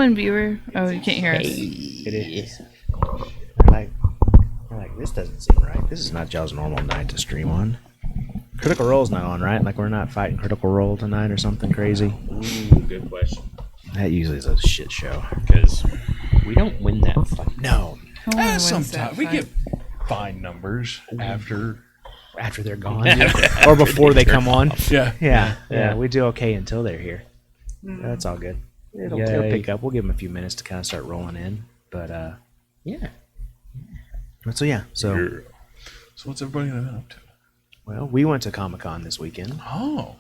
one viewer. Oh, you can't hear us. It is. Like, this doesn't seem right. This is not y'all's normal night to stream on. Critical Role's not on, right? Like, we're not fighting Critical Role tonight or something crazy? Ooh, good question. That usually is a shit show. Because we don't win that fight. No. No one wins Sometimes that we fight. get fine numbers after. After they're gone. Or before they come on. Yeah. Yeah, we do okay until they're here. That's all good. It'll pick up. We'll give them a few minutes to kind of start rolling in. But, Yeah. so yeah. So, So what's everybody been up to? well, we went to Comic-Con this weekend, Oh.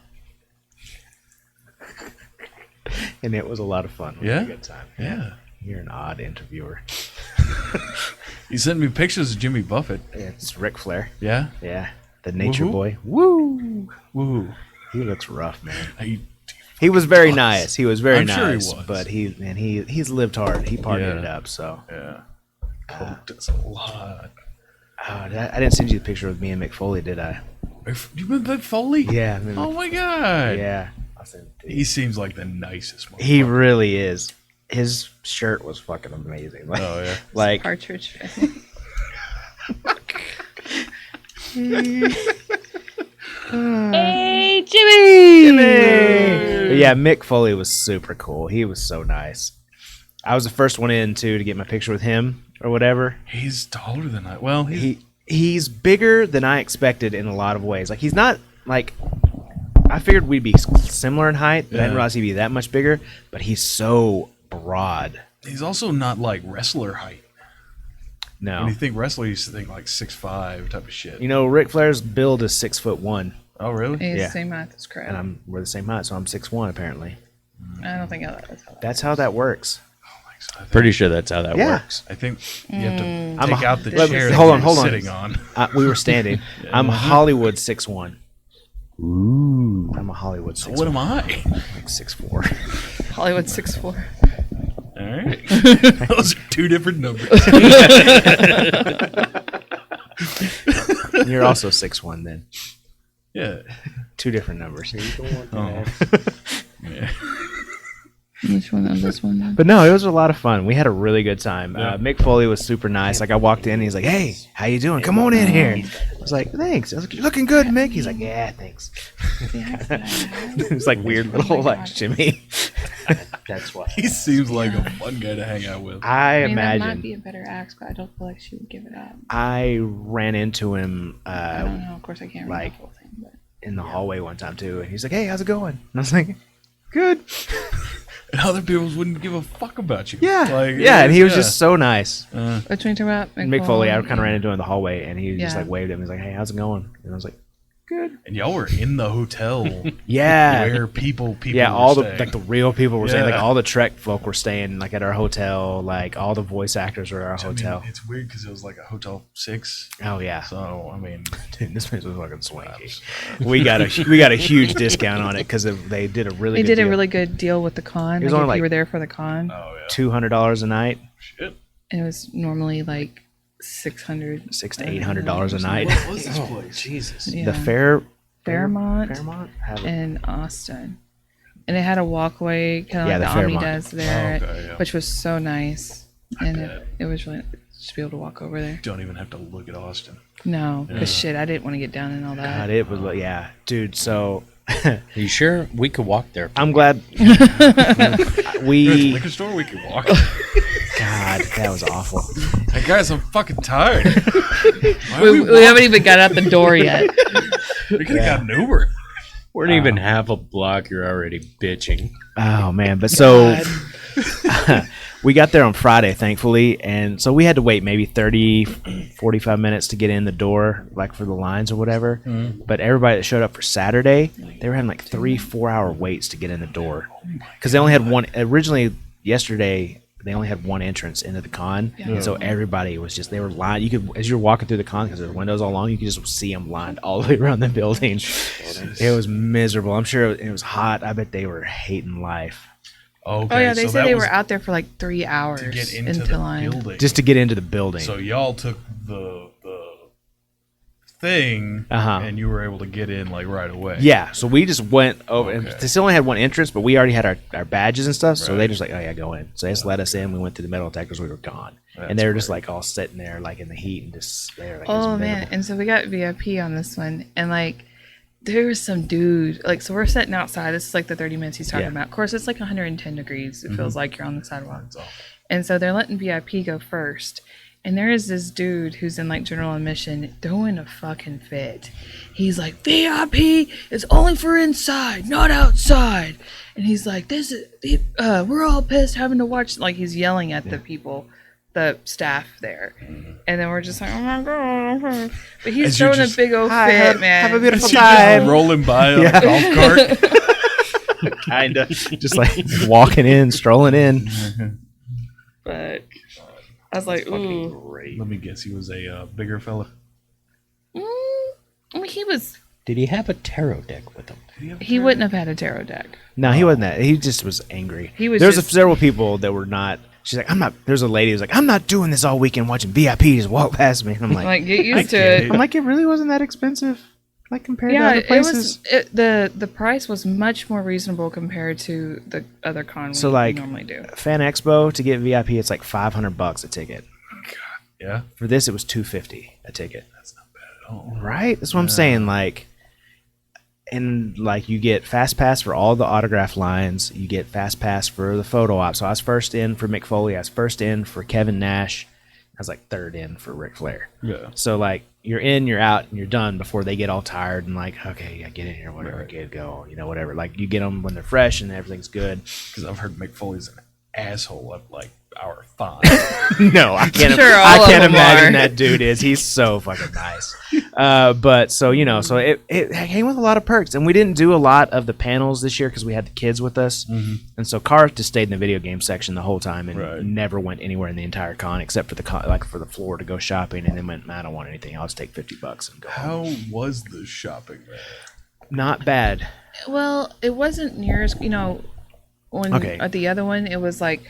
and it was a lot of fun. We Yeah? had a good time. Yeah. You're an odd interviewer. You sent me pictures of Jimmy Buffett. It's Ric Flair. Yeah? Yeah. The Nature Woohoo. Boy. Woo! Woohoo. He looks rough, man. He, He was very does. nice. He was very I'm nice. sure he was. But he's lived hard. He partied Yeah. it up, so. yeah. Poked us a lot. Oh, I didn't send you the picture of me and Mick Foley, did I? You been Mick Foley? Yeah. I mean, Oh my God. yeah. I'll send it to you. He seems like the nicest one. He really is. His shirt was fucking amazing. Like, Oh, yeah. like Partridge. Hey, Jimmy! But yeah, Mick Foley was super cool. He was so nice. I was the first one in too to get my picture with him or whatever. He's taller than I. Well, He's bigger than I expected in a lot of ways. Like he's not like I figured we'd be similar in height, but I didn't Yeah. realize he'd be that much bigger. But he's so broad. he's also not like wrestler height. No, When you think wrestler, you used to think like 6'5" type of shit. you know Ric Flair's build is 6'1", Oh, really? He's Yeah. the same height as Crab. and we're the same height, so I'm 6'1" apparently. I don't think that's how that That's how that works. Pretty sure that's how that Yeah. works. I think you have to I'm take a- out the let me- chair hold that on, you're hold on. sitting on. We were standing. I'm Hollywood 6'1". Ooh. I'm a Hollywood 6'1". What am I? Like 6'4". Hollywood 6'4". All right. Those are two different numbers. You're also 6'1" then. Yeah. Two different numbers. Oh. Yeah. Which one? This one? Then? But no, it was a lot of fun. We had a really good time. Yeah. Mick Foley was super nice. Like I walked in, and he's like, "Hey, how you doing? Come on in here." I was like, "Thanks." I was like, "You're looking good, Mick." He's like, "Yeah, thanks." It was like weird little like Jimmy. That's why. He seems like a fun guy to hang out with. I I mean, that might imagine be a better axe, but I don't feel like she would give it up. I ran into him I don't know. Of course, I can't remember like- the whole thing, but in the hallway one time too, and he's like, "Hey, how's it going?" And I was like, "Good." And other people wouldn't give a fuck about you. Yeah, Like, yeah, and he was just so nice. which one you talking about? Mick Foley, I kind of ran into him in the hallway, and he just Yeah. like waved at me. He's like, "Hey, how's it going?" And I was like, "Good." And y'all were in the hotel Yeah, where people yeah. were All the staying. like the real people were staying. Like Yeah. all the Trek folk were staying like at our hotel. Like all the voice actors were at our I mean, hotel. it's weird because it was like a Hotel 6. Oh yeah, So, I mean, dude, this place was fucking swanky. We got a huge discount on it because they did a really. They good did a deal. really good deal with the con. It was Like only if like- you were there for the con, oh, yeah. $200 a night, Shit. and it was normally like $600, $600 to $800 a night. What was this place? Jesus. Yeah. The Fairmont Have it. in Austin, and it had a walkway kind of Yeah, like the the Omni Fairmont. does there, Okay, yeah. which was so nice, and bet. it was really just be able to walk over there. Don't even have to look at Austin. No, because Yeah. shit, I didn't want to get down in all that. God, it was yeah, dude. So Are you sure we could walk there? I'm glad You're at the we. liquor store, we could walk. God, that was awful. Hey, guys, I'm fucking tired. Why are We haven't even got out the door yet. We could have got an Uber. We're not even half a block. You're already bitching. Oh man, but so we got there on Friday, thankfully, and so we had to wait maybe 30, 45 minutes to get in the door, like for the lines or whatever. But everybody that showed up for Saturday, they were having like 3-4 hour waits to get in the door because they only had one. Originally, yesterday they only had one entrance into the con, and so everybody was just they were lined. You could as you're walking through the con because there's windows all along, you could just see them lined all the way around the building. It was miserable. I'm sure it was hot. I bet they were hating life. Okay, Oh yeah, they so said that they was were out there for like 3 hours to get into the line. building. Just to get into the building. So y'all took the thing, Uh-huh. and you were able to get in like right away. Yeah, so we just went over. And Okay. they still only had one entrance, but we already had our badges and stuff. So Right. they just like, oh yeah, go in. So they just let us in. We went to the metal detectors. We were gone, and That's they were just great. like all sitting there like in the heat and just there. Like, it was Oh man! miserable. And so we got VIP on this one, and like there was some dude. Like, so we're sitting outside. This is like the 30 minutes he's talking Yeah. about. Of course, it's like 110 degrees. It feels like you're on the sidewalk. That's awful. And so they're letting VIP go first. And there is this dude who's in like general admission throwing a fucking fit. He's like, VIP is only for inside, not outside. And he's like, this is, we're all pissed having to watch. Like, he's yelling at the people, the staff there. And then we're just like, oh my God. But he's As you throwing a just- big old Hi, fit, have- man. have a beautiful She just time. rolling by on a golf cart. Kinda just like walking in, strolling in. But I was like, ooh. Great. Let me guess, he was a bigger fella. I mean, he was, Did he have a tarot deck with him? he wouldn't have had a tarot deck. No, he wasn't that. He just was angry. He was There's just- several people that were not. She's like, I'm not. There's a lady who's like, I'm not doing this all weekend watching VIP just walk past me. And I'm like, Like, get used to get it. it. I'm like, it really wasn't that expensive, like compared to Yeah, other it places. was the price was much more reasonable compared to the other con So, we like, normally do. Fan Expo to get VIP, it's like $500 a ticket. Yeah, For this, it was $250 a ticket. that's not bad at all. Right? That's what I'm saying. Like, and like you get fast pass for all the autograph lines. You get fast pass for the photo op. So I was first in for Mick Foley. I was first in for Kevin Nash. I was like third in for Ric Flair. Yeah, So like you're in, you're out, and you're done before they get all tired and like, okay, yeah, get in here, whatever, Right. get go, whatever. Like you get them when they're fresh and everything's good. because I've heard Mick Foley's an asshole at like hour 5. No, I can't. Sure, all I of can't them imagine are. that dude is. He's so fucking nice. But so so it came with a lot of perks, and we didn't do a lot of the panels this year because we had the kids with us, and so Carr just stayed in the video game section the whole time and Right. never went anywhere in the entire con except for the for the floor to go shopping, and then went, I don't want anything. I'll just take $50 and go. How was the shopping there? Not bad. Well, it wasn't near as when Okay. at the other one it was like,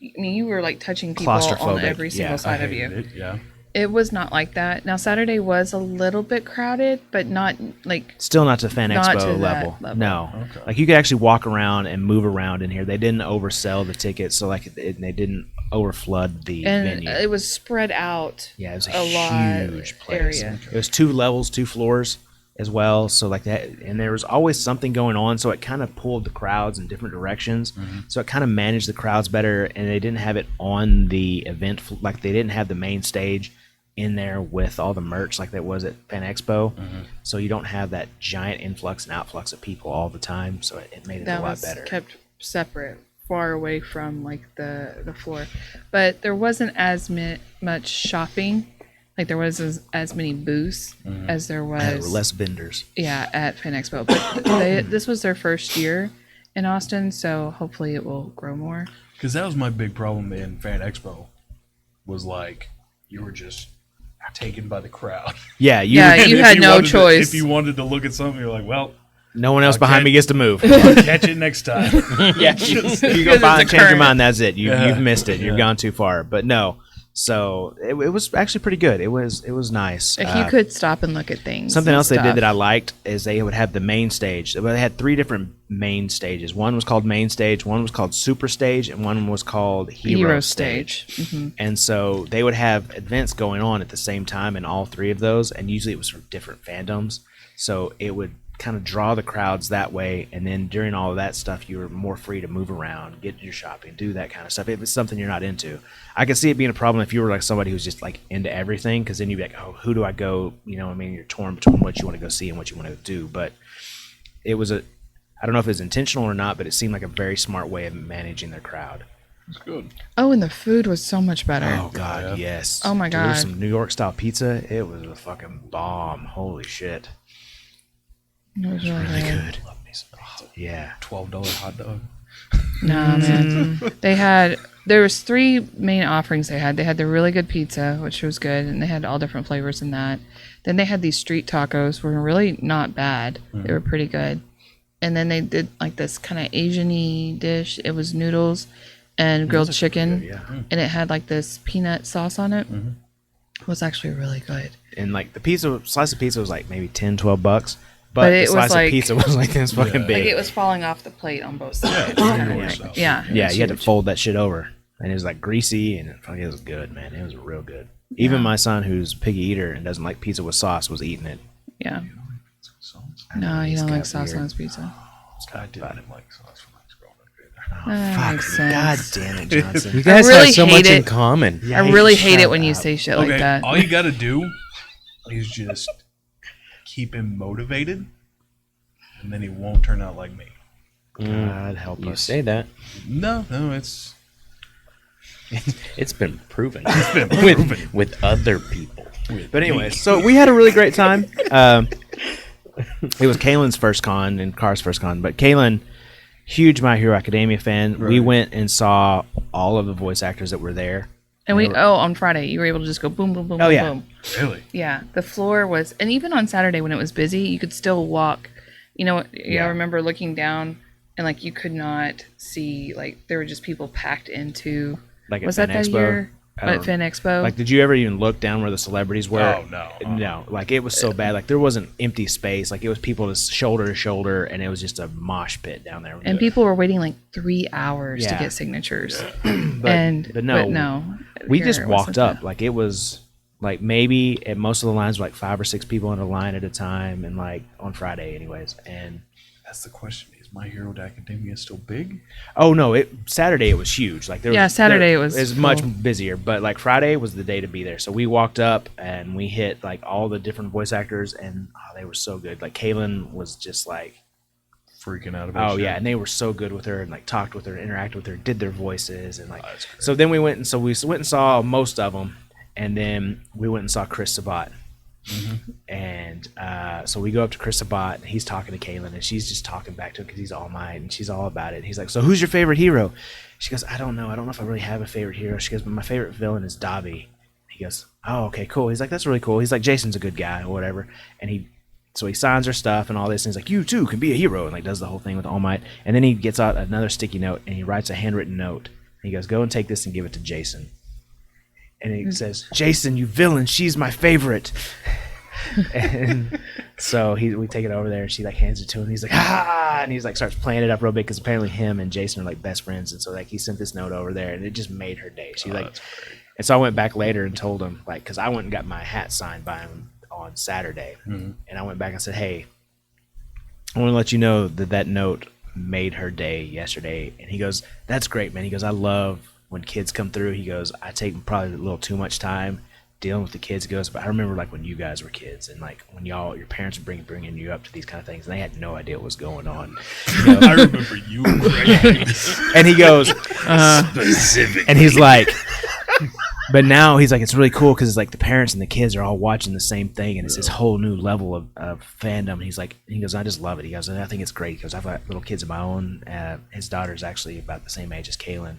I mean, you were like touching people on Claustrophobic, every single yeah. side I of you. hated it. Yeah, It was not like that. Now Saturday was a little bit crowded, but not like Still not to Fan Not Expo to that level. level. No. Okay. Like you could actually walk around and move around in here. They didn't oversell the tickets, so like they didn't overflood the and venue. it was spread out. Yeah, it was a lot huge place. area. It was 2 levels, 2 floors as well. So like that, and there was always something going on. So it kind of pulled the crowds in different directions. So it kind of managed the crowds better. And they didn't have it on the event, like they didn't have the main stage in there with all the merch like that was at Fan Expo. So you don't have that giant influx and outflux of people all the time. So it made it That a lot was better. kept separate, far away from like the floor. But there wasn't as much shopping. Like there was as many booths as there There were was less vendors. at Fan Expo. But this was their first year in Austin, so hopefully it will grow more. because that was my big problem in Fan Expo. Was like you were just taken by the crowd. Yeah, you. Yeah, And you if had no wanted to- choice. if you wanted to look at something, you're like, well, No one else Okay. behind me gets to move. I'll catch it next time. Yeah, you Because go it's by a and change your current. mind. That's it. Yeah. You've missed it. You've Yeah. gone too far. But no, so it was actually pretty good. It was nice. Like you could stop and look at things. Something and else they did stuff. that I liked is they would have the main stage. Well, they had 3 different main stages. One was called main stage, one was called super stage, and one was called hero stage. And so they would have events going on at the same time in all 3 of those, and usually it was from different fandoms. So it would kind of draw the crowds that way, and then during all of that stuff, you were more free to move around, get your shopping, do that kind of stuff. If it's something you're not into, I could see it being a problem if you were like somebody who's just like into everything, because then you'd be like, oh, who do I go? You know, what I mean, you're torn between what you want to go see and what you want to do. But it was I don't know if it was intentional or not, but it seemed like a very smart way of managing their crowd. It's good. Oh, and the food was so much better. Oh God, Yeah. yes. Oh, my Dude, there was God. some New York style pizza. It was a fucking bomb. Holy shit. It was really Really good. good. Love me some pizza. Yeah. $12 hot dog. No, man. There was 3 main offerings they had. They had the really good pizza, which was good, and they had all different flavors in that. Then they had these street tacos, were really not bad. They were pretty good. And then they did like this kind of Asian-y dish. It was noodles and grilled chicken, yeah. and it had like this peanut sauce on it. was actually really good. And like the slice of pizza was like maybe $10-12, but But the it was slice like- of pizza was like this fucking Yeah. big. Like it was falling off the plate on both sides. Yeah, Kinda yeah. like- yeah. Yeah, it you was had to huge. fold that shit over, and it was like greasy, and it was good, man. It was real good. Even Yeah. my son, who's a picky eater and doesn't like pizza with sauce, was eating it. Yeah. Sauce. No, he He's don't got like sauce weird- on his pizza. I didn't like sauce from his girlfriend either. That makes sense. God damn it, Johnson. You guys really have so hate much in it. common. Yeah, I really hate shut it when you up. say shit like that. all you gotta do is just keep him motivated, and then he won't turn out like me. God help You us. say that. No, it's It's been proven. been proven. with other people. But anyway, so we had a really great time. It was Kaylin's first con and Car's first con, but Kaylin, huge My Hero Academia fan. We Right. went and saw all of the voice actors that were there. And on Friday, you were able to just go boom, boom, boom, Oh, boom, yeah. boom. really. Yeah, the floor was, and even on Saturday when it was busy, you could still walk. You know, Yeah. I remember looking down and like you could not see, like there were just people packed into. Like at Was that Fan that Expo. year? I don't At Fan Expo. Like, did you ever even look down where the celebrities were? Oh, no. No, like it was so bad. Like there wasn't empty space. Like it was people just shoulder to shoulder, and it was just a mosh pit down there. and people were waiting like 3 hours to Yeah. get signatures. but no, we here just it walked wasn't up. that. Like it was like maybe at most of the lines were like 5 or 6 people in a line at a time, and like on Friday, anyways. And That's the question. Is My Hero Academia still big? oh no, Saturday it was huge. Like there Yeah, was, Saturday there, it was much full. busier, but like Friday was the day to be there. So we walked up and we hit like all the different voice actors, and they were so good. Like Kaylin was just like, Freaking out oh about yeah, and they were so good with her and like talked with her, interacted with her, did their voices, and like that's great. so. Then we went and saw most of them, and then we went and saw Chris Sabat. And so we go up to Chris Sabat, and he's talking to Kaylin, and she's just talking back to him because he's all might, and she's all about it. And he's like, "So who's your favorite hero?" She goes, I don't know if I really have a favorite hero." She goes, "But my favorite villain is Dobby." He goes, "Oh, okay, cool." He's like, "That's really cool." He's like, "Jason's a good guy," or whatever. And so he signs her stuff and all this, and he's like, "You too can be a hero," and like does the whole thing with All Might. And then he gets out another sticky note, and he writes a handwritten note. And he goes, "Go and take this and give it to Jason." And he says, "Jason, you villain, she's my favorite." And so we take it over there, and she like hands it to him. He's like, "Ah!" And he's like starts playing it up real big because apparently him and Jason are like best friends, and so like he sent this note over there, and it just made her day. She like, That's great. and so I went back later and told him like, because I went and got my hat signed by him on Saturday, and I went back and said, "Hey, I want to let you know that note made her day yesterday." And he goes, "That's great, man." He goes, "I love when kids come through." He goes, "I take probably a little too much time dealing with the kids." He goes, "But I remember like when you guys were kids, and like when your parents were bringing you up to these kind of things, and they had no idea what was going on." I remember you. And he goes, Specific. and he's like, but now he's like, it's really cool because it's like the parents and the kids are all watching the same thing, and it's this whole new level of fandom. And he goes, "I just love it." He goes, "And I think it's great because I've got little kids of my own. His daughter's actually about the same age as Kaylin,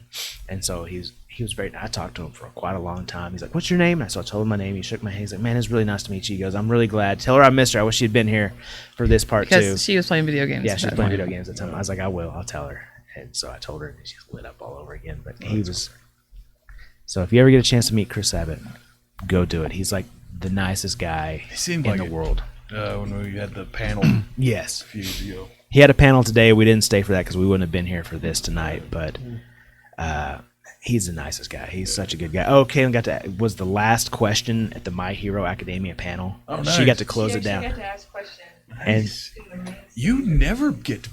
and so he was very. I talked to him for quite a long time. He's like, "What's your name?" And so I told him my name. He shook my hand. He's like, "Man, it's really nice to meet you." He goes, "I'm really glad. Tell her I missed her. I wish she'd been here for this part too." because she was playing video games. Yeah, at she's that playing point. video games at the time. I was like, I'll tell her. And so I told her, and she's lit up all over again. But he was. So if you ever get a chance to meet Chris Abbott, go do it. He's like the nicest guy He seemed in like the it. world. When we had the panel a Yes. few years ago. He had a panel today. We didn't stay for that because we wouldn't have been here for this tonight. But he's the nicest guy. He's such a good guy. Oh, Kaylin was the last question at the My Hero Academia panel. Oh, She got nice. to close it down. to ask questions. And You never get to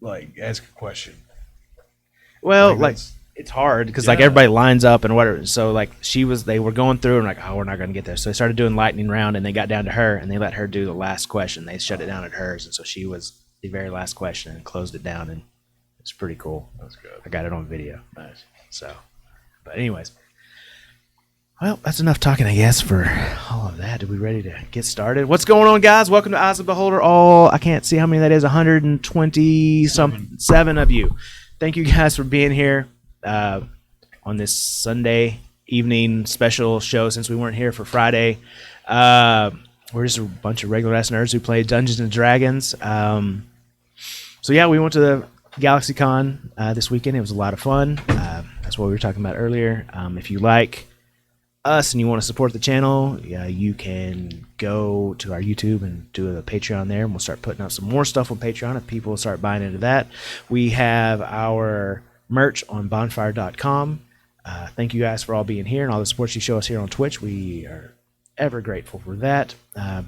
like ask a question. well, Like, like that's- it's hard because like Yeah. everybody lines up and whatever. So like they were going through and like, oh, we're not going to get there. So they started doing lightning round, and they got down to her, and they let her do the last question. They shut it down at hers, and so she was the very last question and closed it down, and it's pretty cool. That's good. I got it on video. Nice. So, but anyways, well, that's enough talking, I guess, for all of that. Are we ready to get started? What's going on, guys? Welcome to Eyes of the Beholder. I can't see how many that is. 127 of you. Thank you guys for being here on this Sunday evening special show. Since we weren't here for Friday, we're just a bunch of regular ass nerds who play Dungeons and Dragons. So yeah, we went to the GalaxyCon this weekend. It was a lot of fun. That's what we were talking about earlier. If you like us and you want to support the channel, you can go to our YouTube and do a Patreon there, and we'll start putting up some more stuff on Patreon if people start buying into that. We have our merch on bonfire.com. Thank you guys for all being here and all the support you show us here on Twitch. We are ever grateful for that.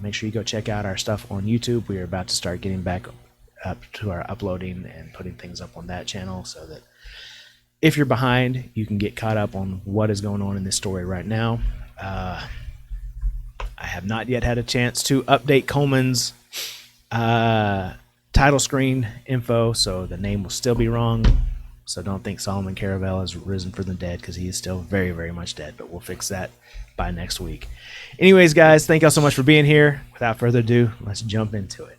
Make sure you go check out our stuff on YouTube. We are about to start getting back up to our uploading and putting things up on that channel so that if you're behind, you can get caught up on what is going on in this story right now. I have not yet had a chance to update Coleman's title screen info, so the name will still be wrong. So don't think Solomon Caravel has risen from the dead, because he is still very, very much dead. But we'll fix that by next week. Anyways, guys, thank y'all so much for being here. Without further ado, let's jump into it.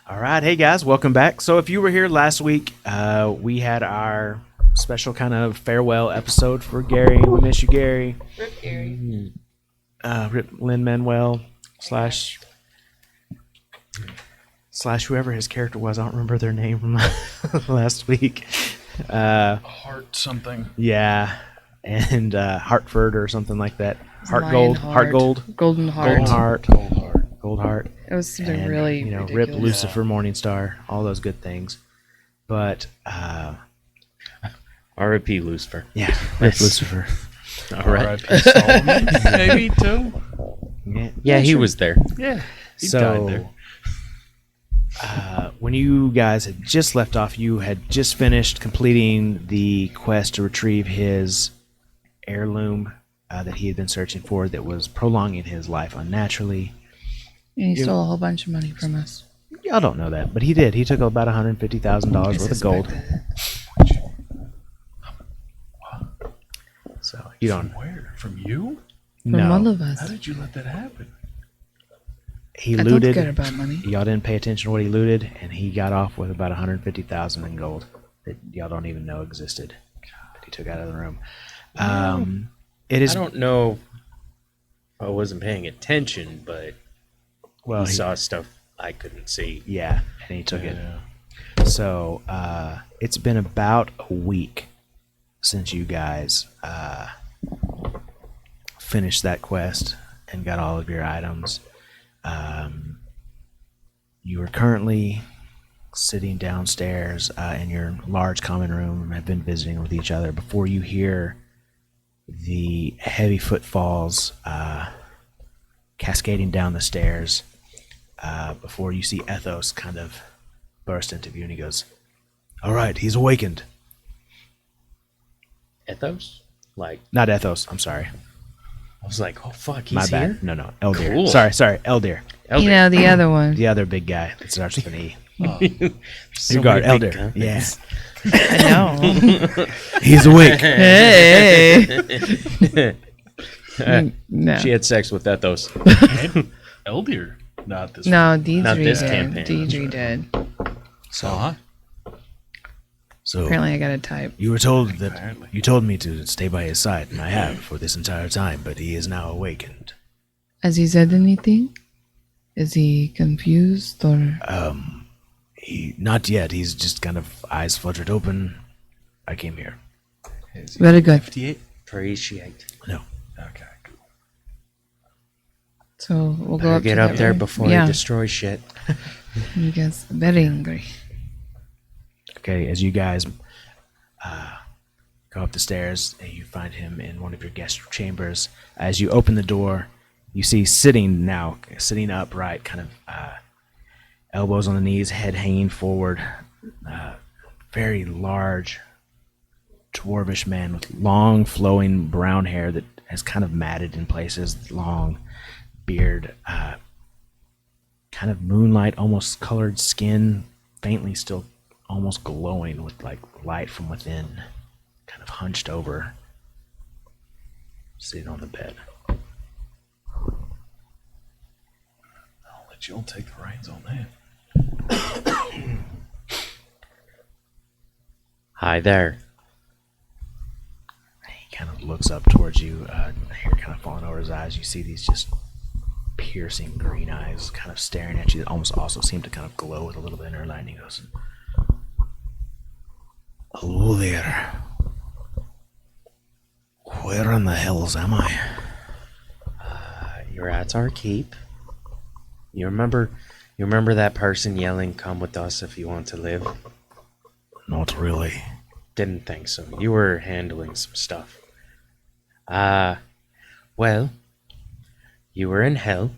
All right, hey guys, welcome back. So if you were here last week, we had our special kind of farewell episode for Gary. We miss you, Gary. Rip Gary. Rip Lin-Manuel slash whoever his character was. I don't remember their name from last week. Heart something. Yeah, and Hartford or something like that. Heart Gold. Golden Heart. Gold Heart. It was something And, really rip ridiculous. Lucifer, Morningstar, all those good things. But R.I.P. Lucifer. yeah, rip Lucifer. All right. R.I.P. Solomon, maybe too. Yeah, he was there. Yeah, he So, died there. when you guys had just left off, you had just finished completing the quest to retrieve his heirloom that he had been searching for that was prolonging his life unnaturally. And he stole a whole bunch of money from us. Y'all don't know that, but he did. He took about $150,000 worth of gold. So you don't. From where? From you? From all No, of us. How did you let that happen? he I don't looted. care about money. Y'all didn't pay attention to what he looted, and he got off with about $150,000 in gold that y'all don't even know existed. That he took out of the room. It is I don't know. I wasn't paying attention, but well. he saw stuff I couldn't see. Yeah, and he took it. Yeah. So it's been about a week since you guys finished that quest and got all of your items. You are currently sitting downstairs in your large common room and have been visiting with each other before you hear the heavy footfalls cascading down the stairs before you see Ethos kind of burst into view, and he goes, "All right, he's awakened." Ethos? Like, Not Ethos, I'm sorry. I was like, oh, fuck, he's My bad. here? No, Eldir. Cool. Sorry, Eldir. Elder. You know, the other one. The other big guy that starts with an E. So Your guard, many big Elder. guns. Yeah. I know. He's awake. Hey. No. She had sex with Ethos. And Eldir. Not this No, one. Deidre Not this did. campaign. Deidre did. So, So Apparently I got a type. you were told that Apparently. you told me to stay by his side, and I have for this entire time, but he is now awakened. Has he said anything? Is he confused or... He not yet. He's just kind of eyes fluttered open. I came here. Very good. 58? Appreciate. No. Okay, cool. So we'll go Better up get to up that there room. before yeah. he destroys shit. He gets very angry. Okay, as you guys Go up the stairs, and you find him in one of your guest chambers. As you open the door, you see sitting upright, kind of elbows on the knees, head hanging forward, very large, dwarvish man with long, flowing brown hair that has kind of matted in places, long beard, kind of moonlight, almost colored skin, faintly still almost glowing with like light from within, kind of hunched over, sitting on the bed. I'll let you all take the reins on that. Hi there. He kind of looks up towards you, hair kind of falling over his eyes. You see these just piercing green eyes kind of staring at you that almost also seem to kind of glow with a little bit of inner light. And he goes, "Hello there. Where in the hells am I?" You're at our keep. You remember that person yelling, "Come with us if you want to live"? Not really. Didn't think so. You were handling some stuff. Well, you were in hell.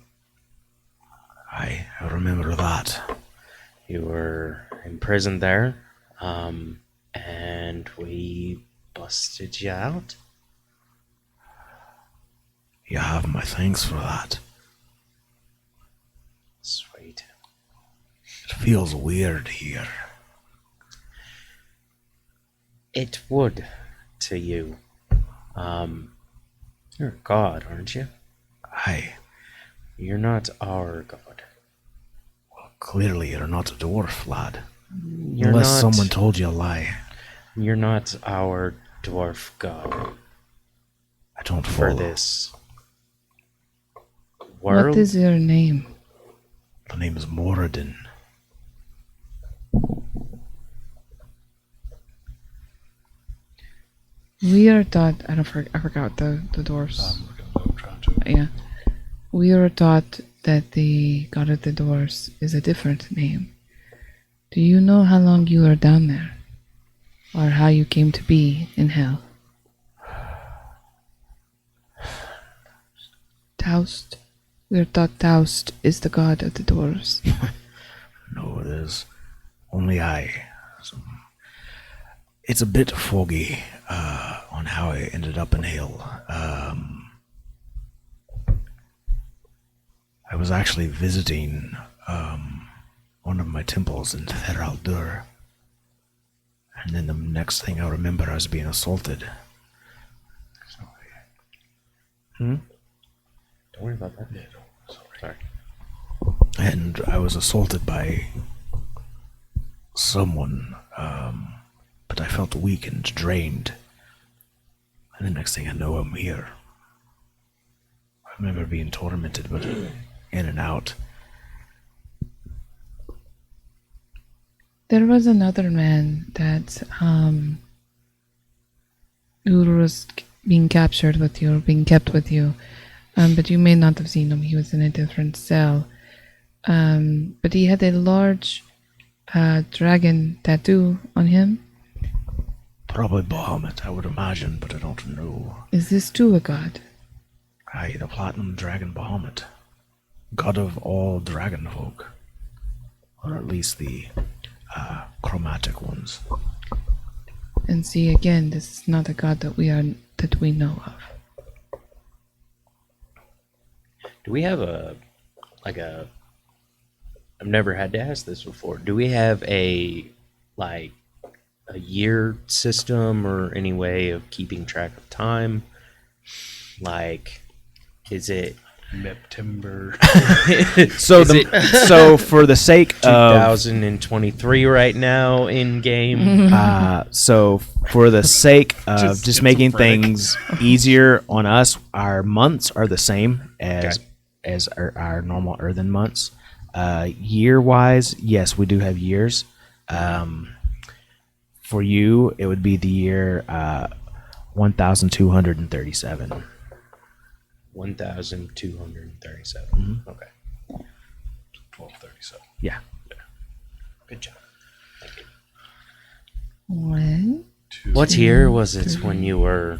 I remember that. You were imprisoned there. And we busted you out. You have my thanks for that. Sweet. It feels weird here. It would to you. You're a god, aren't you? Aye. You're not our god. Well, clearly you're not a dwarf, lad. You're Unless not, someone told you a lie. You're not our dwarf god I don't for follow. this world. What is your name? The name is Moradin. We are taught. I forgot the dwarfs. I'm looking it up, trying to. Yeah. We are taught that the god of the dwarfs is a different name. Do you know how long you are down there? Or how you came to be in hell? Taust. We are taught Taust is the god of the dwarves. No, it is only I. It's a bit foggy on how I ended up in hell. I was actually visiting one of my temples in Theraldur. And then the next thing I remember, I was being assaulted. Don't worry about that. Yeah, Sorry. And I was assaulted by someone, but I felt weak and drained. And the next thing I know, I'm here. I remember being tormented, but in and out. There was another man that who was being captured with you or being kept with you, but you may not have seen him. He was in a different cell, but he had a large dragon tattoo on him. Probably Bahamut, I would imagine, but I don't know. Is this too a god? Aye, the Platinum Dragon Bahamut. God of all dragon folk. Or at least the chromatic ones. And see, again, this is not a god that we know of. Do we have I've never had to ask this before. Do we have a year system or any way of keeping track of time? Like, is it September. So so for the sake of 2023 right now in game? so for the sake of just making schizophrenic. things easier on us, our months are the same as our normal earthen months. Year wise, yes, we do have years. For you, it would be the year 1237. 1,237. Okay. 1237. Yeah. Good job. Well, What year was it when you were?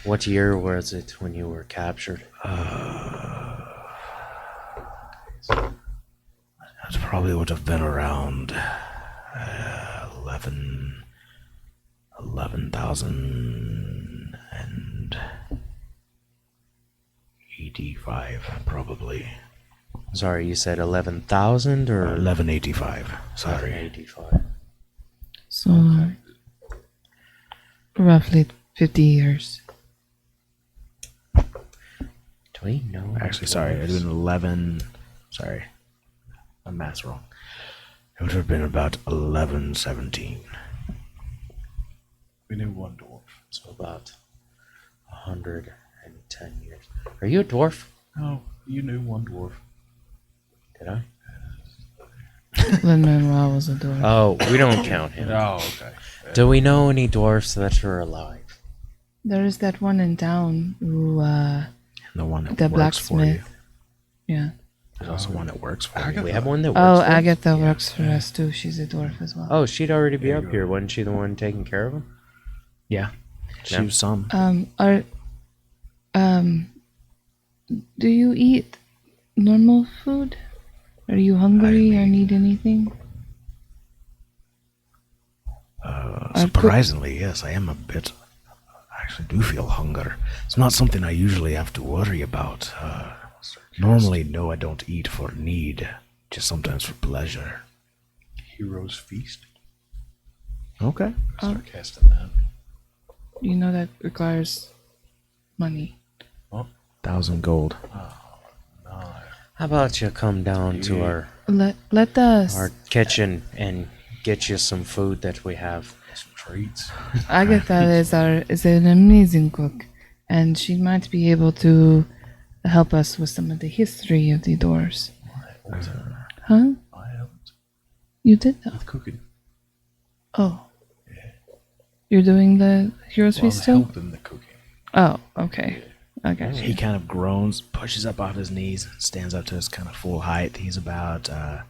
What year was it when you were captured? That probably would have been around 11,085, probably. Sorry, you said 11,000 or 1185. Sorry. 85? So, roughly 50 years. Do we know? Actually, sorry, it would have been 11. Sorry, my math's wrong. It would have been about 1117. We knew one dwarf. So about 110 years. Are you a dwarf? No, you knew one dwarf. Did I? Lin-Manuel was a dwarf. Oh, we don't count him. Oh, okay. Do we know any dwarfs that are alive? There is that one in town who, The one that the works for you. blacksmith. Yeah. There's also one that works for you. Agatha. We have one that works. Oh, for us? Agatha works for us too. She's a dwarf as well. Oh, she'd already be up here. Wasn't she the one taking care of him? Yeah, she Yeah. was some. Do you eat normal food? Are you hungry or need anything? Surprisingly, yes, I am a bit. I actually do feel hunger. It's not something I usually have to worry about. Normally, no, I don't eat for need, just sometimes for pleasure. Heroes Feast. Okay. Start casting that. You know that requires money. 1,000 gold. How about you come down to Let us. our kitchen and get you some food that we have? Some treats. Agatha is an amazing cook, and she might be able to help us with some of the history of the doors. Huh? I helped You did that? with cooking. Oh. You're doing the Heroes Well, I'm Feast still? helping the cooking. Oh, okay. I got He you. kind of groans, pushes up off his knees, stands up to his kind of full height. He's about a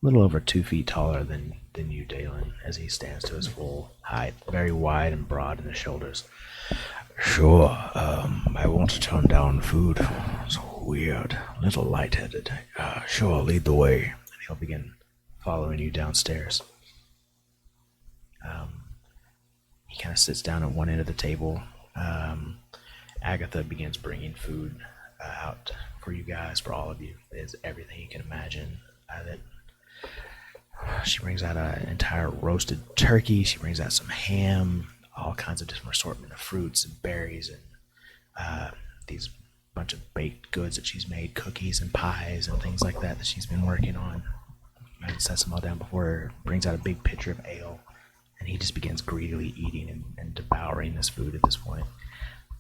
little over 2 feet taller than you, Dalen, as he stands to his full height, very wide and broad in the shoulders. Sure, I won't turn down food. It's weird, a little lightheaded. Sure, lead the way. And he'll begin following you downstairs. He kind of sits down at one end of the table. Agatha begins bringing food out for you guys, for all of you. It's everything you can imagine. She brings out an entire roasted turkey. She brings out some ham, all kinds of different assortment of fruits and berries, and these bunch of baked goods that she's made, cookies and pies and things like that she's been working on. And sets them all down before her. Brings out a big pitcher of ale, and he just begins greedily eating and devouring this food at this point.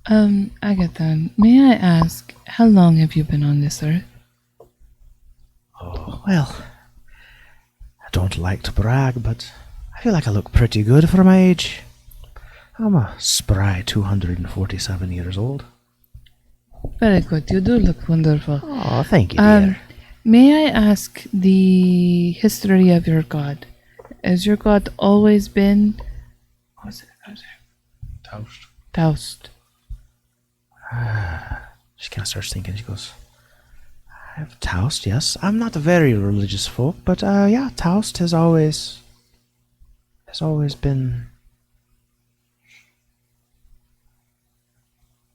Agatha, may I ask, how long have you been on this earth? Oh, well, I don't like to brag, but I feel like I look pretty good for my age. I'm a spry 247 years old. Very good. You do look wonderful. Oh, thank you, dear. May I ask the history of your god? Has your god always been Toast. Taust? She kind of starts thinking. She goes, I have Taust, yes. I'm not a very religious folk, but yeah, Taust has always been.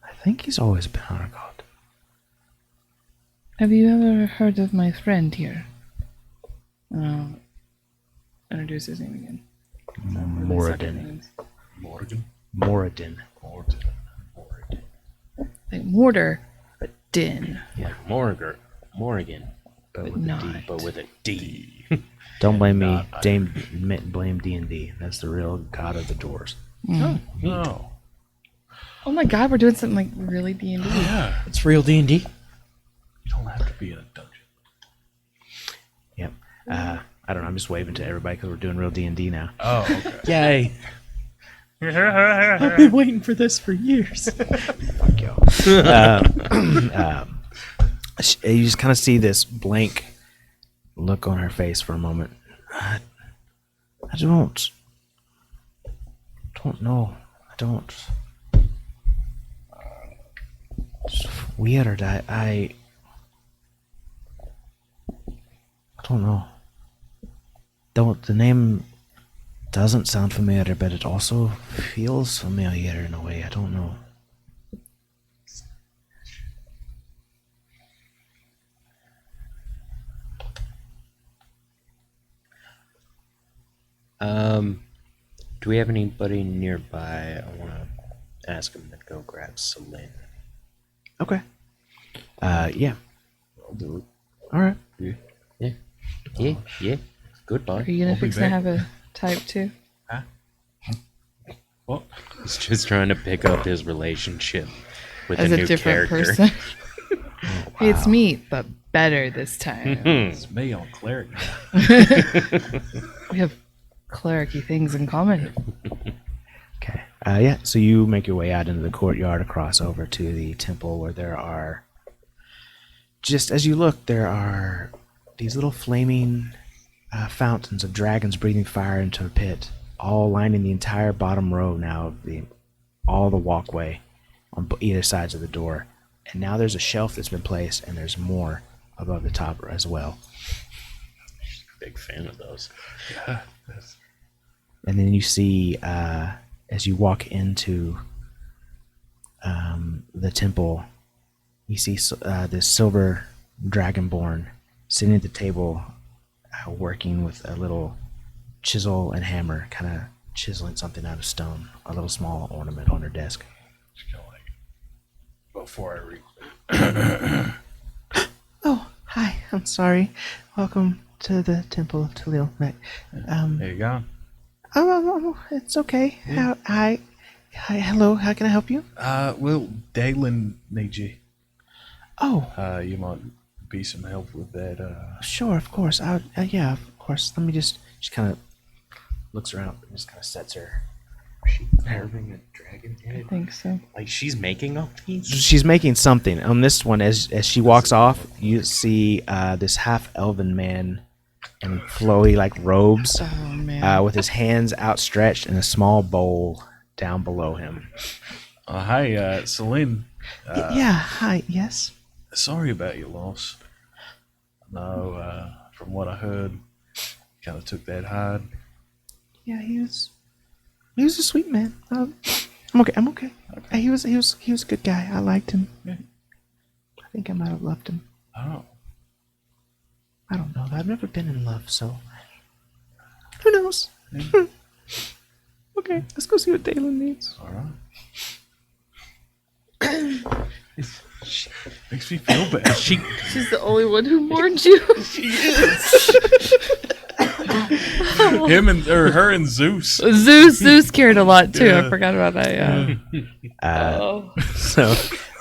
I think he's always been our god. Have you ever heard of my friend here? Introduce his name again. Moradin. Morgan. Moradin. Morgan. Like mortar, but din. Yeah, Morrigan, But But with a not. D. but with a D. Don't blame me. Blame D&D. That's the real god of the doors. No. Oh my god, we're doing something like really D&D. Yeah. It's real D&D. You don't have to be in a dungeon. Yep. I don't know. I'm just waving to everybody because we're doing real D&D now. Oh, okay. Yay. I've been waiting for this for years. Fuck y'all. You just kind of see this blank look on her face for a moment. I don't don't know. I don't. It's weird. I don't know. The name doesn't sound familiar, but it also feels familiar in a way. I don't know. Do we have anybody nearby? I want to ask him to go grab Celine. Okay. Yeah. I'll do it. All right. Yeah. Goodbye. Are you gonna I'll be fix to back. have a type too? What? He's just trying to pick up his relationship with As a a new different character. person. It's me, but better this time. It's me on cleric now. We have clericy things in common. Okay. Yeah. So you make your way out into the courtyard, across over to the temple, where there are. Just as you look, there are these little flaming fountains of dragons breathing fire into a pit, all lining the entire bottom row now of all the walkway on either sides of the door. And now there's a shelf that's been placed, and there's more above the top as well. Big fan of those. Yeah. That's, And then you see, as you walk into the temple, you see this silver dragonborn sitting at the table, working with a little chisel and hammer, kind of chiseling something out of stone, a little small ornament on her desk. it's kind of like before I read. Oh, hi. I'm sorry. Welcome to the temple of Talil Mek. There you go. Oh, it's okay. Hi. Hello. How can I help you? Well, Dalen needs you. Oh, You might be some help with that. sure, of course. Yeah, of course. Let me just. She kind of looks around and just kind of sets her. She carving a dragon I head? think so. Like she's making all these? She's making something. On this one, as she walks off, you see this half elven man in flowy like robes, Oh man. with his hands outstretched and a small bowl down below him. Hi, Celine. Yeah. Hi. Yes. Sorry about your loss. No, from what I heard, kind of took that hide. Yeah. He was a sweet man. I'm okay. I'm okay. He was a good guy. I liked him. Yeah. I think I might have loved him. Oh, I don't know. I've never been in love, so who knows? Okay, let's go see what Dalen needs. all right. Makes me feel bad. She's the only one who mourned you. Her and Zeus. Zeus cared a lot too. I Yeah. forgot about that. Yeah. Oh. So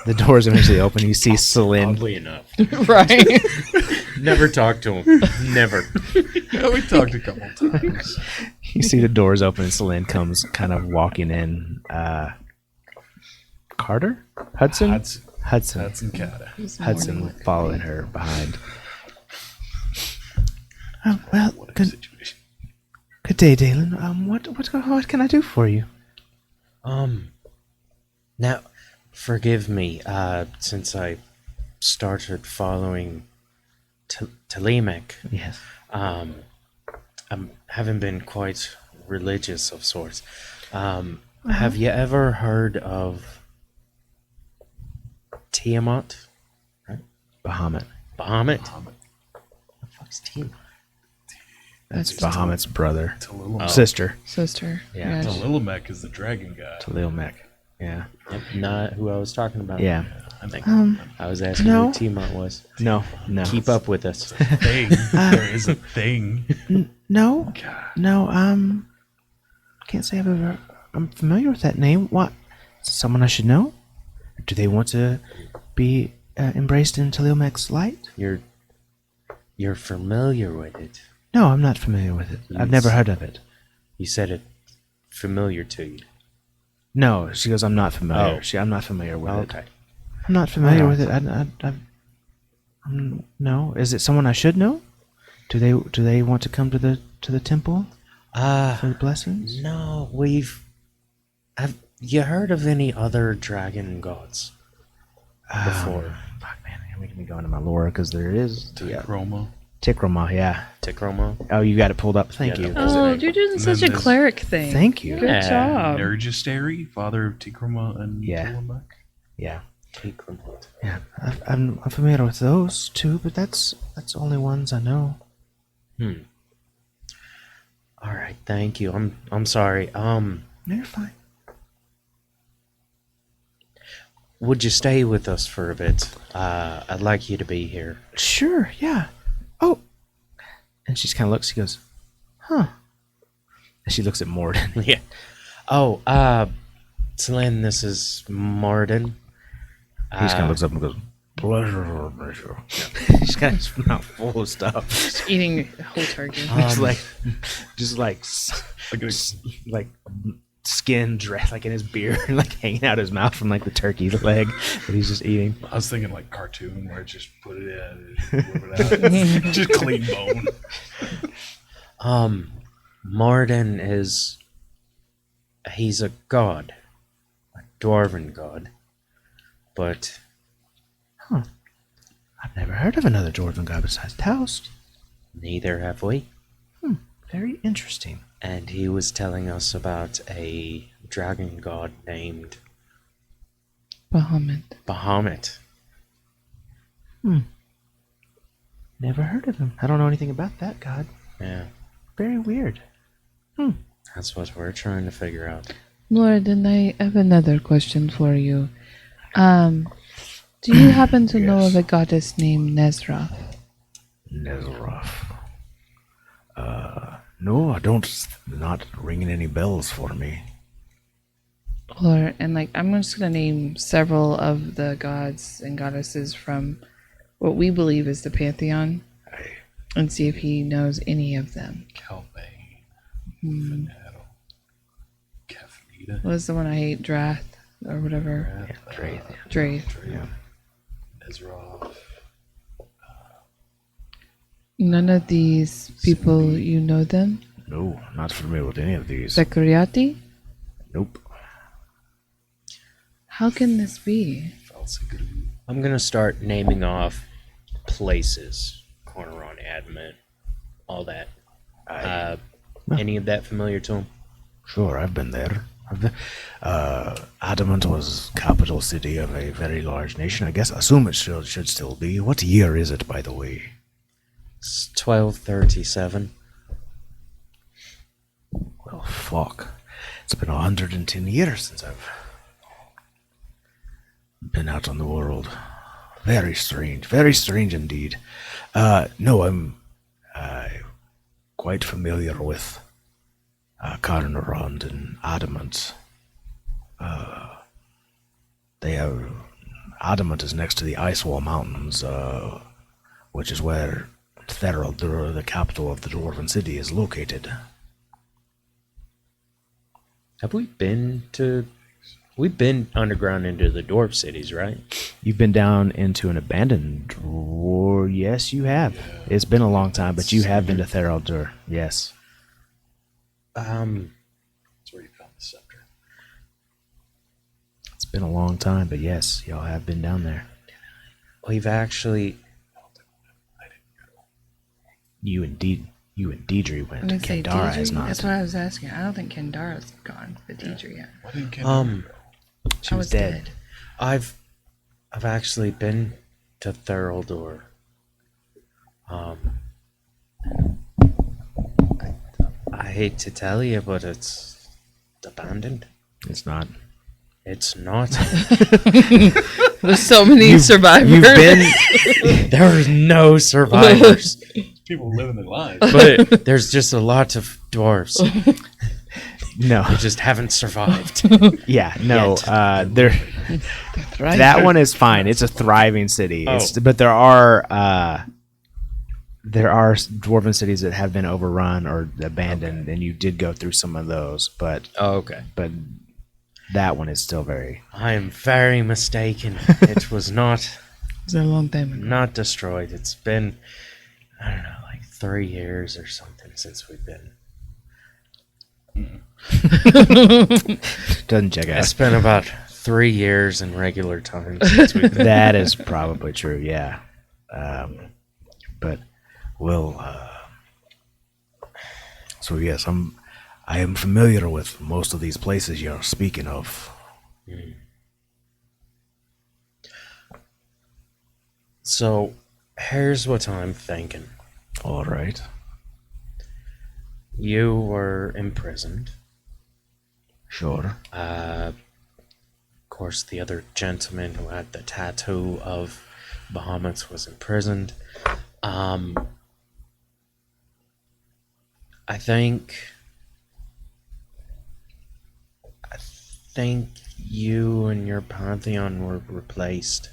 the doors eventually open. You see Celine. Oddly enough. Right. Never talked to him. Never. Yeah, we talked a couple times. You see the doors open and Celine comes kind of walking in. Carter? Hudson? Hudson. Hudson Carter. Hudson following her behind. Oh, well, What a good situation. day, Dalen. What can I do for you? Now, forgive me, since I started following Telemek, Yes. I haven't been quite religious of sorts. Have you ever heard of Tiamat? Bahamut. Bahamut? The fuck's Tiamat? That's Bahamut's brother. Talilamek. Sister. sister. Yeah. Yeah. Talilamek is the dragon guy. Talilmek. Yeah. Yep, not who I was talking about. Yeah. I think I was asking No. who Tiamat was. No. Keep up with us. thing. There is a thing. No. God. No. Can't say I'm familiar with that name. What? Someone I should know? Do they want to be embraced in Talilmek's light? You're familiar with it. No, I'm not familiar with it. I've never heard of it. You said it familiar to you. No, she goes. I'm not familiar. Oh. I'm not familiar with it. Okay. I'm not familiar Alright. with it. No. Is it someone I should know? Do they want to come to the temple for the blessings? No, we've Have you heard of any other dragon gods before? Fuck, man, you're making me go into my lore because there is Roma. Tikroma, yeah. Tikroma? Oh, you got it pulled up. Thank Yeah, you. no. Oh, you're doing And such then a there's- cleric thing. Thank you. Good Yeah. job. Nergisteri, father of Tikroma and Yeah. Tillamook. Yeah, Tikroma. yeah. I'm familiar with those two, but that's only ones I know. All right, thank you. I'm sorry. No, you're fine. Would you stay with us for a bit? I'd like you to be here. Sure, yeah. Oh. And she just kind of looks, she goes, huh. And she looks at Morden. Yeah. Oh, Celine, this is Morden. He just kind of looks up and goes, pleasure, pleasure. She's kind of not full of stuff. Just eating a whole turkey. just like skin dressed like in his beard, like hanging out his mouth from like the turkey leg that he's just eating. I was thinking like cartoon where it just put it in, whip it out, just clean bone. Morden he's a god, a dwarven god, but I've never heard of another dwarven god besides Taust. neither have we. Very interesting. And he was telling us about a dragon god named Bahamut. Bahamut. Never heard of him. I don't know anything about that god. Yeah, Very weird. that's what we're trying to figure out. Lord, and I have another question for you. Do you happen to know of a goddess named Nezra? Nezroth. No, I don't. Not ringing any bells for me. Or and like I'm just gonna name several of the gods and goddesses from what we believe is the pantheon, and see if he knows any of them. Calbane, Finetto, Kefnita, What was the one I hate? Drath or whatever. Drath. Yeah. Nezroth. None of these people you know them. No, not familiar with any of these. Zakariati? Nope. How can this be? Falsigru. I'm gonna start naming off places. Corner on Adamant, all that. Any of that familiar to him? Sure, I've been there. Adamant was capital city of a very large nation. I guess, assume it should still be. What year is it, by the way? It's 1237. Well, fuck. It's been 110 years since I've been out on the world. Very strange indeed. No, I'm quite familiar with Carnarond and Adamant. Adamant is next to the Icewall Mountains, which is where Theradur, the capital of the Dwarven city, is located. Have we been to? We've been underground into the dwarf cities, right? You've been down into an abandoned dwarf. Yes, you have. It's been a long time, but you have been to Theradur. Yes. That's where you found the scepter. It's been a long time, but yes, y'all have been down there. We've actually. You and Deidre went. I'm gonna say Kendara Deidre? has not. That's what I was asking. I don't think Kendara's gone, but Deidre, yeah. Why didn't Kendra She I was was dead. I've actually been to Theradur. I hate to tell you, but it's abandoned. It's not. It's not. There's so many survivors. You've been. There's no survivors, people living their lives? but there's just a lot of dwarves. No. They just haven't survived. Yeah. No. Yet. There. Right? That one is fine. It's a thriving city. But there are dwarven cities that have been overrun or abandoned, and you did go through some of those. But Oh, okay. that one is still very. I am very mistaken. It was not It's a long time ago. not destroyed. It's been, I don't know, like 3 years or something since we've been. Doesn't check out. It's been about 3 years in regular time since we've been. That is probably true, yeah. But, well, so yes, I am familiar with most of these places you're speaking of. So, here's what I'm thinking. All right. You were imprisoned. Sure. Of course, the other gentleman who had the tattoo of Bahamut was imprisoned. I think you and your pantheon were replaced.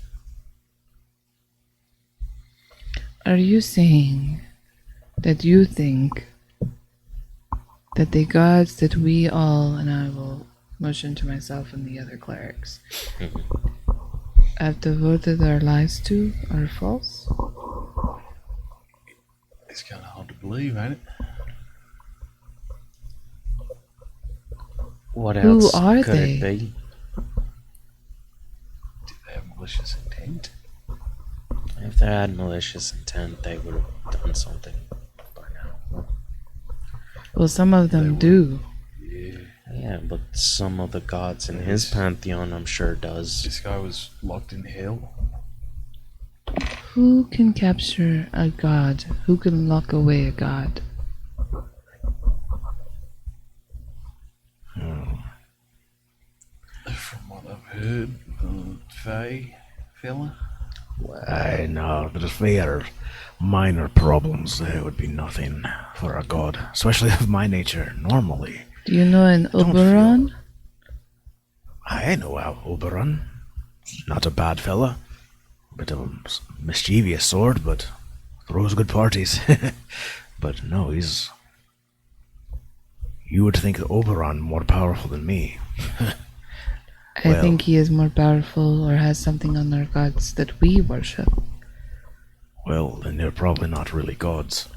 Are you saying that you think that the gods that we all, and I will motion to myself and the other clerics, have devoted our lives to are false? It's kind of hard to believe, ain't it? What Who else are could they? it be? Do they have malicious intent? If they had malicious intent, they would have done something by now. Well, some of them do. Yeah, but some of the gods in his pantheon, I'm sure, does. This guy was locked in hell. Who can capture a god? Who can lock away a god? From what I've heard, the Fae fella. I know, but if they are minor problems, there would be nothing for a god, especially of my nature, normally. Do you know an Don't Oberon? I know Oberon. Not a bad fella. Bit of a mischievous sort, but throws good parties. But no, he's... You would think Oberon more powerful than me. I Well- think he is more powerful or has something on our gods that we worship. Well, then they're probably not really gods.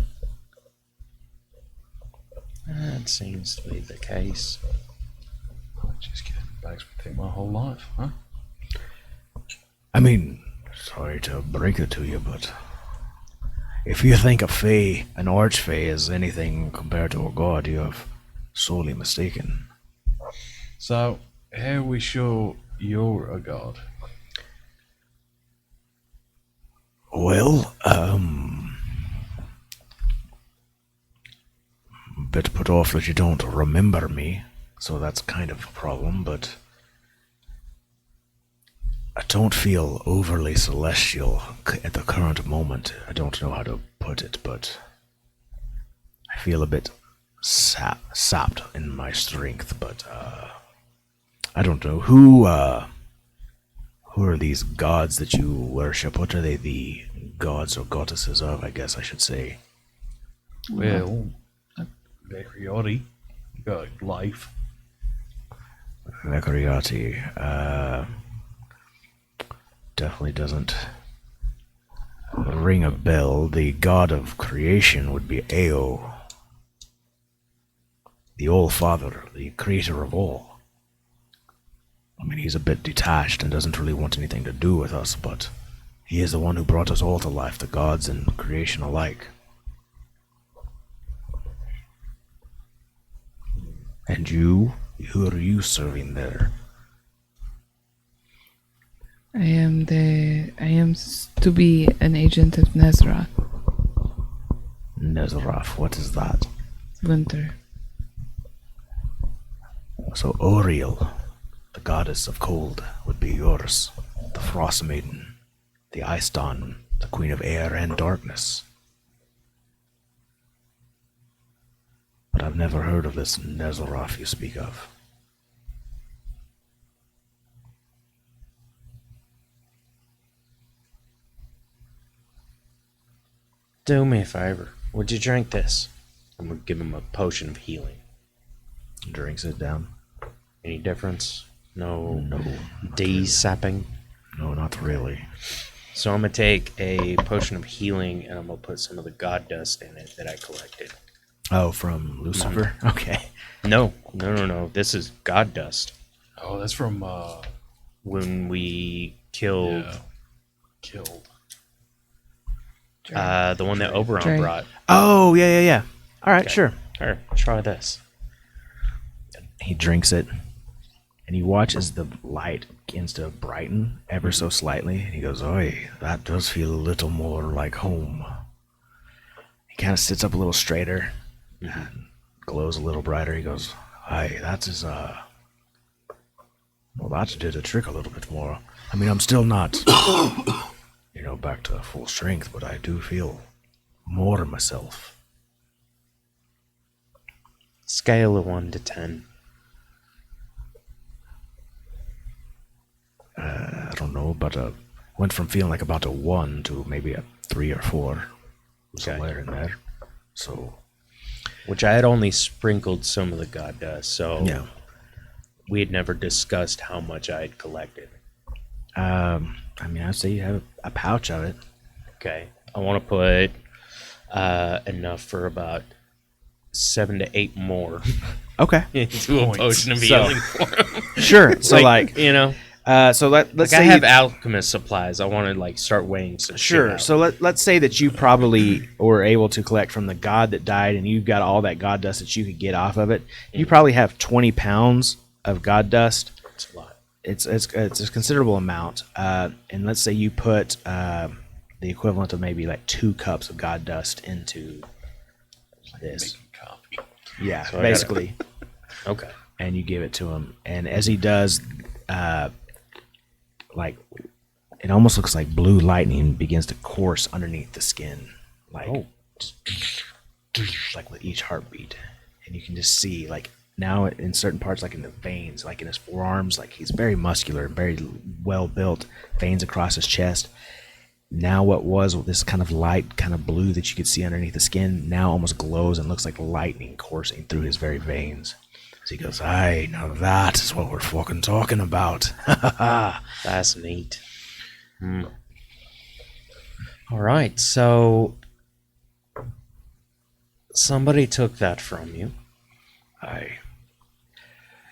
That seems to be the case. I just get bags with him my whole life, huh? I mean, sorry to break it to you, but if you think a Fae, an Archfey, is anything compared to a god, you have sorely mistaken. So, how are we sure you're a god? Well, bit put off that you don't remember me, so that's kind of a problem, but I don't feel overly celestial at the current moment. I don't know how to put it, but I feel a bit sapped in my strength, but I don't know. Who are these gods that you worship? What are they the gods or goddesses of, I guess I should say? Well, Vecchiarti, got life. Vecchiarti, definitely doesn't ring a bell. The god of creation would be Ao, the All-Father, the creator of all. I mean, he's a bit detached and doesn't really want anything to do with us, but he is the one who brought us all to life, the gods and creation alike. And you? Who are you serving there? I am to be an agent of Nezra, Nezaraf, what is that? Winter. So Oriel, the goddess of cold, would be yours. The Frost Maiden, the Ice Dawn, the Queen of Air and Darkness. But I've never heard of this Nezaraf you speak of. Do me a favor. Would you drink this? I'm gonna give him a potion of healing. Drinks it down. Any difference? No. No. De-sapping? No, not really. So I'm gonna take a potion of healing and I'm gonna put some of the god dust in it that I collected. Oh, from Lucifer? Okay. No. This is god dust. Oh, that's from when we killed killed. the one that Oberon Drake. brought. Oh, yeah. All right, Okay. sure. Here, try this. He drinks it, and he watches the light begins to brighten ever so slightly, and he goes, "Oi, that does feel a little more like home." He kind of sits up a little straighter, and glows a little brighter. He goes, "Aye, that is well, that did a trick a little bit more. I mean, I'm still not, back to full strength, but I do feel more myself." Scale of 1 to 10. I don't know, but went from feeling like about a 1 to maybe a 3 or 4, somewhere in there. So Which I had only sprinkled some of the god dust, so yeah. we had never discussed how much I had collected. I mean, I'd say you have a pouch of it. Okay. I want to put enough for about 7 to 8 more Okay. into a Points. potion of So- healing for him. Sure. So like, you know, so let's like say I have alchemist supplies. I want to like start weighing some shit sure. out. So let's say that you probably were able to collect from the god that died, and you've got all that god dust that you could get off of it. You probably have 20 pounds of god dust. It's a lot. It's a considerable amount. And let's say you put the equivalent of maybe like 2 cups of god dust into this. Making coffee. Yeah, So I basically. Okay. And you give it to him, and as he does, like it almost looks like blue lightning begins to course underneath the skin, like like with each heartbeat, and you can just see like now in certain parts, like in the veins, like in his forearms, like he's very muscular and very well built, veins across his chest. Now what was this kind of light, kind of blue that you could see underneath the skin, now almost glows and looks like lightning coursing through his very veins. So he goes, "Aye, now that is what we're fucking talking about." That's neat. All right, so somebody took that from you. Aye.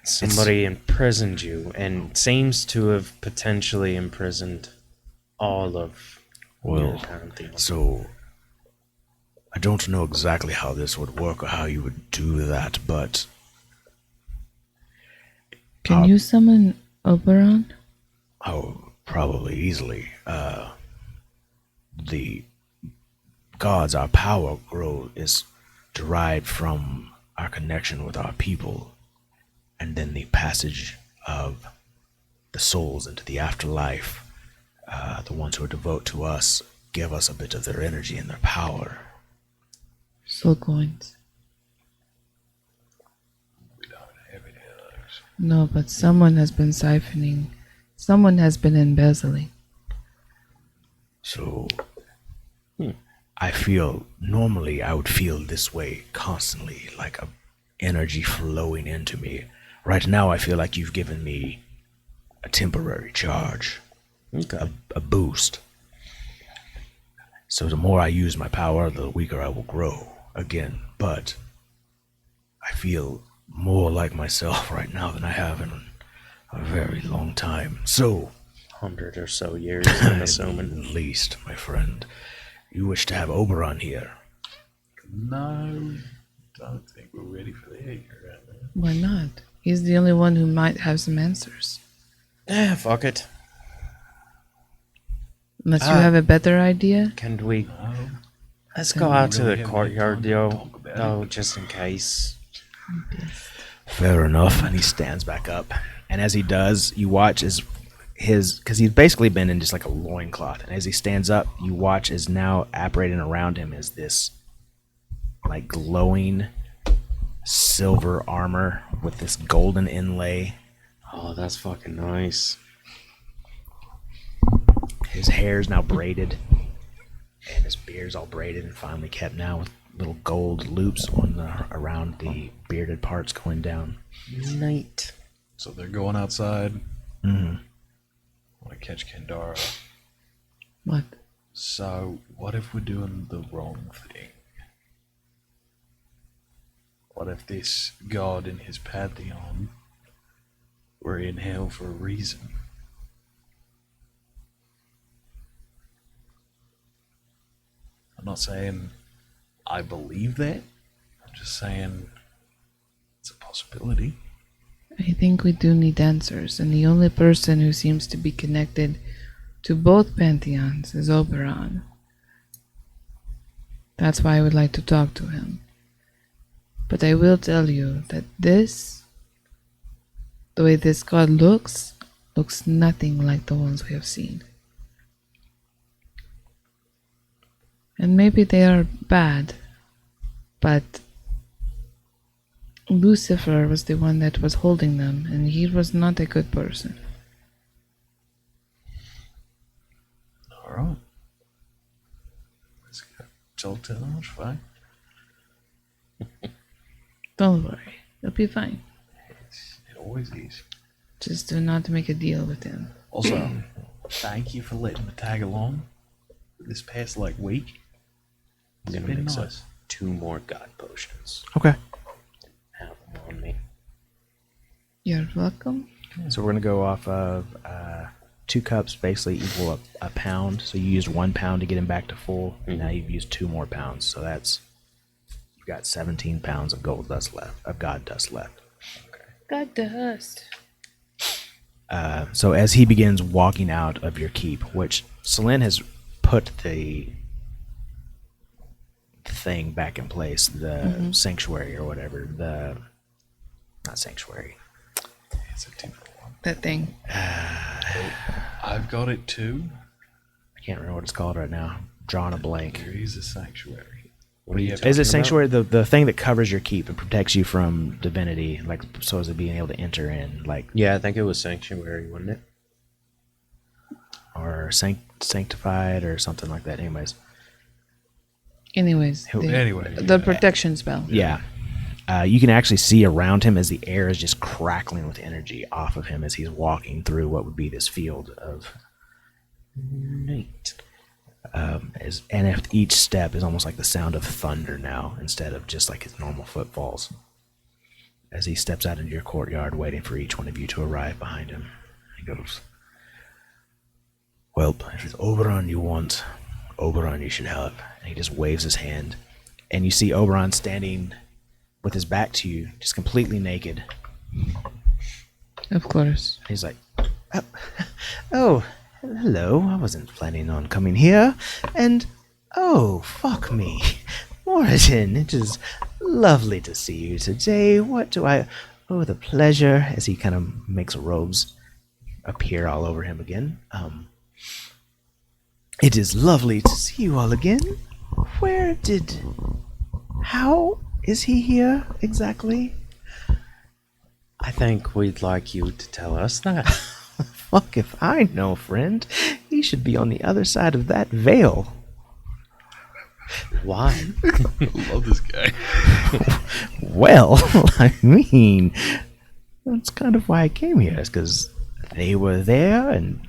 Somebody imprisoned you, and seems to have potentially imprisoned all of your Well, pantheon. so I don't know exactly how this would work or how you would do that, but Can you summon Oberon? oh, probably easily. The gods, our power is derived from our connection with our people, and then the passage of the souls into the afterlife. The ones who are devout to us give us a bit of their energy and their power. Soul coins. We don't have any of those. No, but someone has been siphoning. Someone has been embezzling. So I feel normally I would feel this way constantly, like a energy flowing into me. Right now I feel like you've given me a temporary charge, Okay. a boost. So the more I use my power, the weaker I will grow again. But I feel more like myself right now than I have in a very long time. So 100 or so years, I'm assuming. at least, my friend, you wish to have Oberon here. No, don't think we're ready for that yet right now. Why not? He's the only one who might have some answers. Yeah, fuck it. Unless you have a better idea. Can we... No. Let's go out to really the have courtyard, any time to yo. talk about Oh, it. just in case. Fair enough. And he stands back up. And as he does, you watch as because he's basically been in just like a loincloth. And as he stands up, you watch as now apparating around him is this like glowing silver armor with this golden inlay. Oh, that's fucking nice. His hair's now braided. And his beard's all braided and finely kept now with little gold loops around the bearded parts going down. Night. So they're going outside. Mm-hmm. I want to catch Kendara. What? So, what if we're doing the wrong thing? What if this god in his pantheon We're in hell for a reason. I'm not saying I believe that. I'm just saying it's a possibility. I think we do need answers, and the only person who seems to be connected to both pantheons is Oberon. That's why I would like to talk to him. But I will tell you that the way this god looks nothing like the ones we have seen. And maybe they are bad, but Lucifer was the one that was holding them, and he was not a good person. All right. Let's go. Sultan, fine. Don't worry, it'll be fine. It always is. Just do not make a deal with him. Also, thank you for letting me tag along this past week. I'm It's gonna been mix up nice. 2 more god potions. Okay. Have them on me. You're welcome. So we're gonna go off of 2 cups basically equal a pound. So you used 1 pound to get him back to full. And now you've used 2 more pounds. So you've got 17 pounds of gold dust left, of god dust left. God dust. So as he begins walking out of your keep, which Selene has put the thing back in place, the sanctuary or whatever, not sanctuary. It's a different one. That thing. I've got it too. I can't remember what it's called right now. Drawing a blank. There is a sanctuary. What are you Is it talking sanctuary? The thing that covers your keep and protects you from divinity, like so as to being able to enter in, like Yeah, I think it was Sanctuary, wasn't it? or sanctified or something like that. Anyways, Anyways, Anyway, the protection spell. yeah. You can actually see around him as the air is just crackling with energy off of him as he's walking through what would be this field of night. And if each step is almost like the sound of thunder now, instead of just like his normal footfalls. As he steps out into your courtyard, waiting for each one of you to arrive behind him, he goes, "Well, if it's Oberon you want, Oberon you should have." And he just waves his hand, and you see Oberon standing with his back to you, just completely naked. Of course. He's like, "Oh, hello. I wasn't planning on coming here. And, oh, fuck me. Moradin, it is lovely to see you today. What do I owe the pleasure?" As he kind of makes robes appear all over him again. "It is lovely to see you all again. How is he here exactly?" I think we'd like you to tell us that. Fuck if I know, friend. He should be on the other side of that veil. Why? I love this guy. Well, I mean, that's kind of why I came here, is because they were there and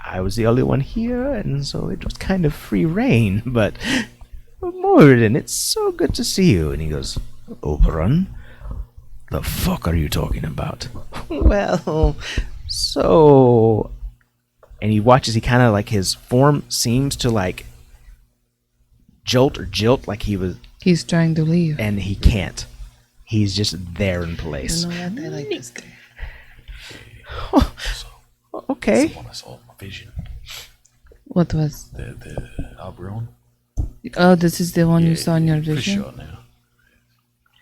I was the only one here, and so it was kind of free reign. But Moradin, it's so good to see you. And he goes, "Oberon, the fuck are you talking about?" "Well, so..." And he watches, he kind of like his form seems to like jolt, like he was, He's trying to leave. and he can't. He's just there in place. You know what? I like this guy. Okay. That's the one I saw in my vision. What was? The Oberon. Oh, this is the one you Yeah, saw in your for vision? sure now.